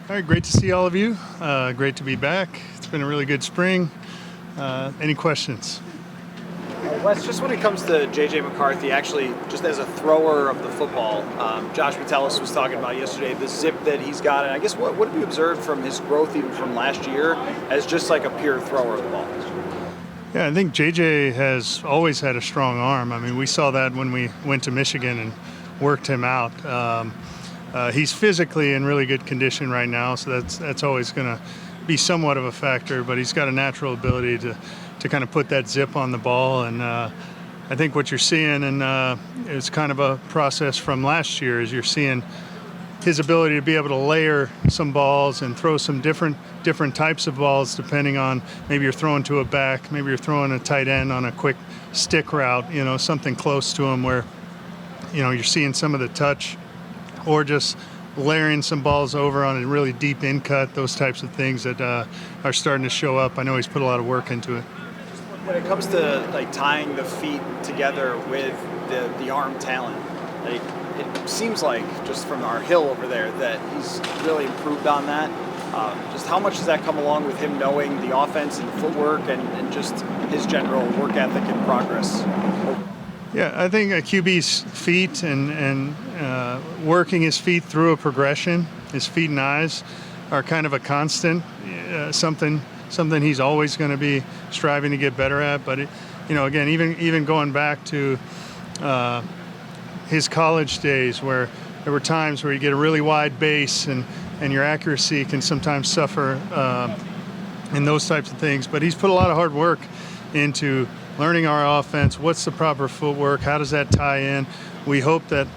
All right, great to see all of you. Great to be back. It's been a really good spring. Any questions? Wes, just when it comes to J.J. McCarthy, actually, just as a thrower of the football, Josh Metellus was talking about yesterday the zip that he's got. And I guess what have you observed from his growth even from last year as just like a pure thrower of the ball? Yeah, I think J.J. has always had a strong arm. I mean, we saw that when we went to Michigan and worked him out. He's physically in really good condition right now, so that's always going to be somewhat of a factor, but he's got a natural ability to kind of put that zip on the ball. And I think what you're seeing, and it's kind of a process from last year, is you're seeing his ability to be able to layer some balls and throw some different types of balls depending on maybe you're throwing to a back, maybe you're throwing a tight end on a quick stick route, something close to him where, you're seeing some of the touch, or just layering some balls over on a really deep in cut, those types of things that are starting to show up. I know he's put a lot of work into it. When it comes to like tying the feet together with the arm talent, like it seems like just from our hill over there that he's really improved on that. Just how much does that come along with him knowing the offense and footwork and just his general work ethic and progress? Yeah, I think a QB's feet and working his feet through a progression, his feet and eyes are kind of a constant, something he's always going to be striving to get better at. But, again, even going back to his college days where there were times where you get a really wide base and your accuracy can sometimes suffer in those types of things. But he's put a lot of hard work into learning our offense, what's the proper footwork, how does that tie in. We hope that,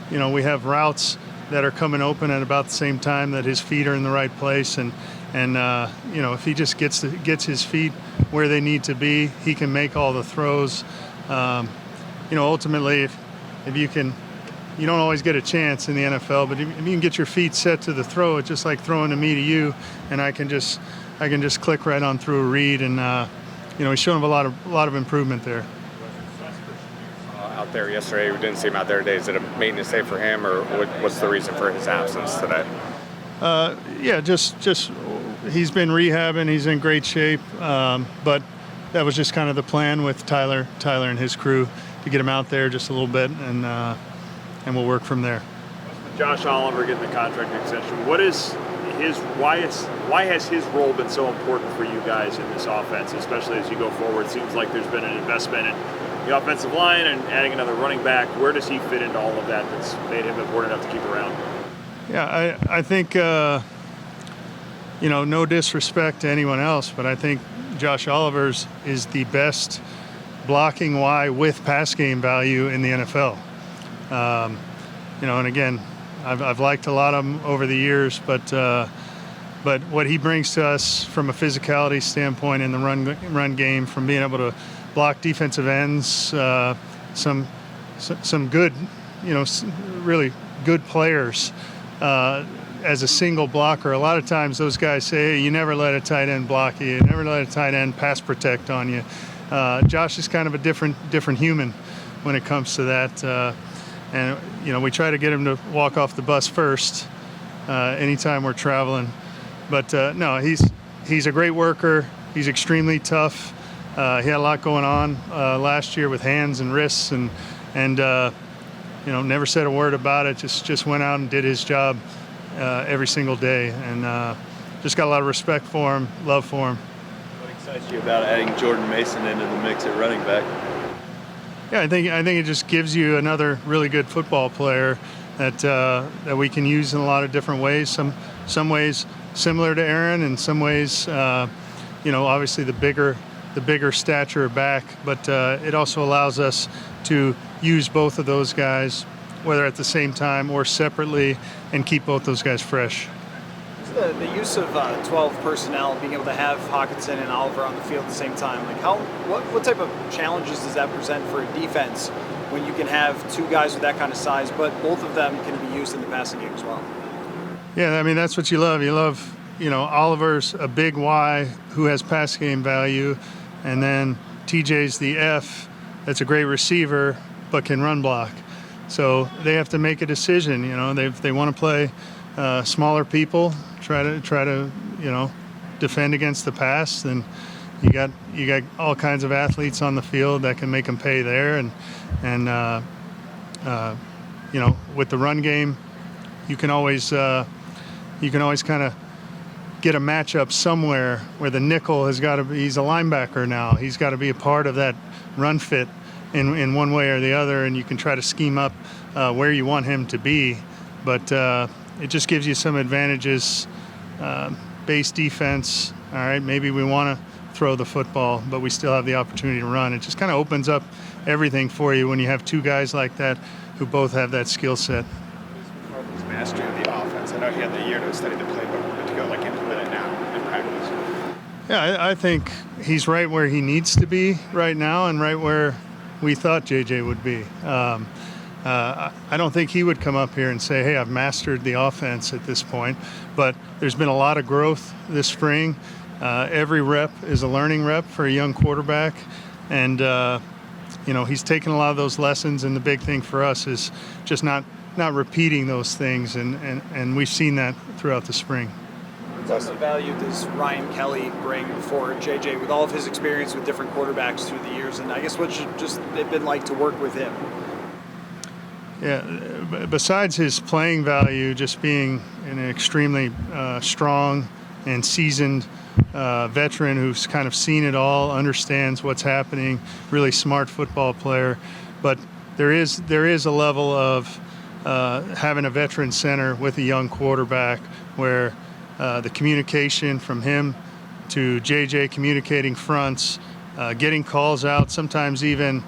we have routes that are coming open at about the same time that his feet are in the right place. And if he just gets his feet where they need to be, he can make all the throws. Ultimately, if you can, you don't always get a chance in the NFL, but if you can get your feet set to the throw, it's just like throwing to me to you, and I can just click right on through a read, and he's shown a lot of improvement there. Out there yesterday, we didn't see him out there today. Is it a maintenance day for him, or what's the reason for his absence today? Just he's been rehabbing. He's in great shape, but that was just kind of the plan with Tyler and his crew to get him out there just a little bit, and we'll work from there. Josh Oliver getting the contract extension. Why has his role been so important for you guys in this offense, especially as you go forward? It seems like there's been an investment in the offensive line and adding another running back. Where does he fit into all of that that's made him important enough to keep around? Yeah, I think, no disrespect to anyone else, but I think Josh Oliver's is the best blocking Y with pass game value in the NFL. And again, I've liked a lot of them over the years, but what he brings to us from a physicality standpoint in the run game, from being able to block defensive ends, some good, really good players as a single blocker. A lot of times those guys say, hey, you never let a tight end block you, never let a tight end pass protect on you. Josh is kind of a different human when it comes to that. And we try to get him to walk off the bus first anytime we're traveling. But no, he's a great worker. He's extremely tough. He had a lot going on last year with hands and wrists, and never said a word about it. Just went out and did his job every single day, and just got a lot of respect for him, love for him. What excites you about adding Jordan Mason into the mix at running back? Yeah, I think it just gives you another really good football player that we can use in a lot of different ways. Some ways similar to Aaron, and some ways, obviously the bigger stature back. But it also allows us to use both of those guys, whether at the same time or separately, and keep both those guys fresh. The use of 12 personnel, being able to have Hockenson and Oliver on the field at the same time, what type of challenges does that present for a defense when you can have two guys with that kind of size, but both of them can be used in the passing game as well? Yeah, I mean, that's what you love. You love, Oliver's a big Y who has pass game value, and then TJ's the F that's a great receiver but can run block. So they have to make a decision. They want to play smaller people, try to defend against the pass. And you got all kinds of athletes on the field that can make them pay there. And with the run game, you can always kind of get a matchup somewhere where the nickel has got to be, he's a linebacker now. He's got to be a part of that run fit in one way or the other, and you can try to scheme up where you want him to be. But it just gives you some advantages. Base defense, all right, maybe we want to throw the football, but we still have the opportunity to run. It just kind of opens up everything for you when you have two guys like that who both have that skill set. McCarthy's mastery of the offense. I know he had the year to study the playbook, but to go implement it now in practice. Yeah, I think he's right where he needs to be right now, and right where we thought JJ would be. I don't think he would come up here and say, hey, I've mastered the offense at this point, but there's been a lot of growth this spring. Every rep is a learning rep for a young quarterback, and he's taken a lot of those lessons, and the big thing for us is just not repeating those things, and we've seen that throughout the spring. What type of value does Ryan Kelly bring for JJ with all of his experience with different quarterbacks through the years, and I guess what's just it been like to work with him? Yeah, besides his playing value, just being an extremely strong and seasoned veteran who's kind of seen it all, understands what's happening, really smart football player. But there is a level of having a veteran center with a young quarterback where the communication from him to JJ, communicating fronts, getting calls out, sometimes even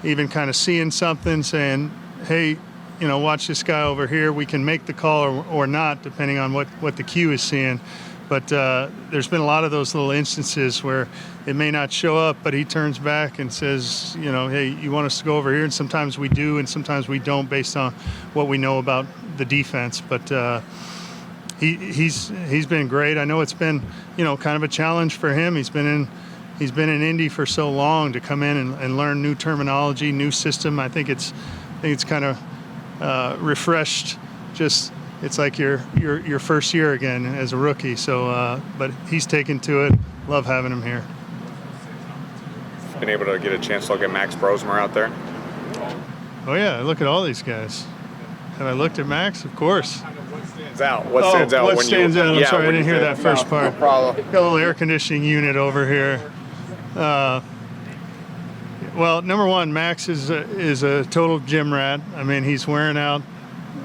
kind of seeing something, saying, hey, watch this guy over here. We can make the call or not, depending on what the cue is seeing. But there's been a lot of those little instances where it may not show up, but he turns back and says, hey, you want us to go over here? And sometimes we do, and sometimes we don't, based on what we know about the defense. But he's been great. I know it's been kind of a challenge for him. He's been in Indy for so long to come in and learn new terminology, new system. I think it's kind of refreshed. Just it's like your first year again as a rookie. So, but he's taken to it. Love having him here. Been able to get a chance to look at Max Brosmer out there. Oh yeah, look at all these guys. Have I looked at Max? Of course. What stands out? What stands out? What stands out? I'm sorry, I didn't hear that first part. No problem. Got a little air conditioning unit over here. Well, number one, Max is a total gym rat. I mean, he's wearing out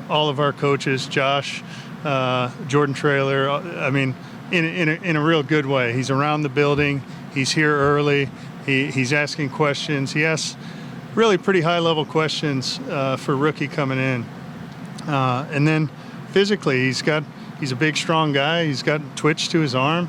all of our coaches, Josh, Jordan Traylor. I mean, in a real good way. He's around the building. He's here early. He's asking questions. He asks really pretty high-level questions for rookie coming in. And then physically, he's a big, strong guy. He's got twitch to his arm.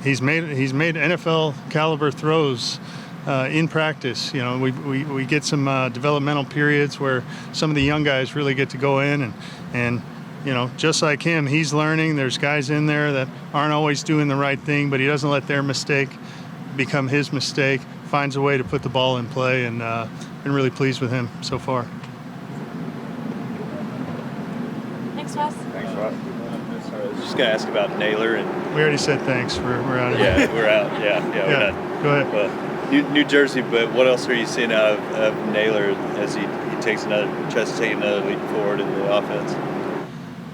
He's made NFL caliber throws in practice. We get some developmental periods where some of the young guys really get to go in and just like him, he's learning. There's guys in there that aren't always doing the right thing, but he doesn't let their mistake become his mistake. Finds a way to put the ball in play, and been really pleased with him so far. Thanks, Wes. I was just going to ask about Nailor. And We already said thanks. We're out of here. yeah, we're out. Yeah, we're done. Go ahead. Well, New Jersey, but what else are you seeing out of Nailor as he tries to take another leap forward in the offense?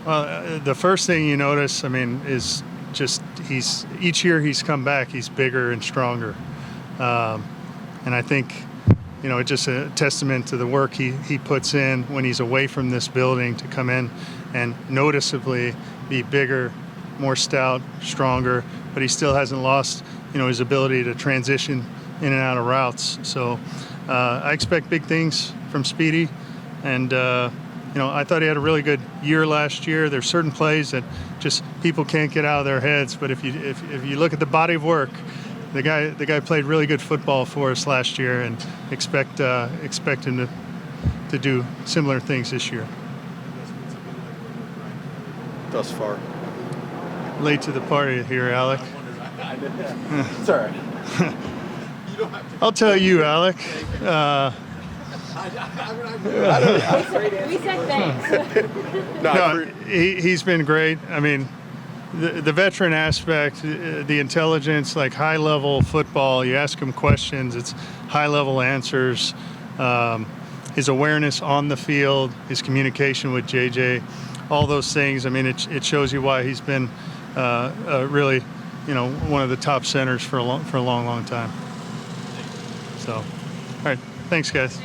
Well, the first thing you notice, is just each year he's come back, he's bigger and stronger. And I think, it's just a testament to the work he puts in when he's away from this building to come in and noticeably be bigger, more stout, stronger, but he still hasn't lost, his ability to transition in and out of routes. So I expect big things from Speedy. And, I thought he had a really good year last year. There's certain plays that just people can't get out of their heads. But if you look at the body of work, the guy played really good football for us last year, and expect him to do similar things this year. Thus far. Late to the party here, Alec. It's all right. I'll tell you, Alec. We said thanks. No, he's been great. I mean, the veteran aspect, the intelligence, like high-level football, you ask him questions, it's high-level answers. His awareness on the field, his communication with JJ, all those things. I mean, it shows you why he's been really, one of the top centers for a long time. So, all right, thanks, guys.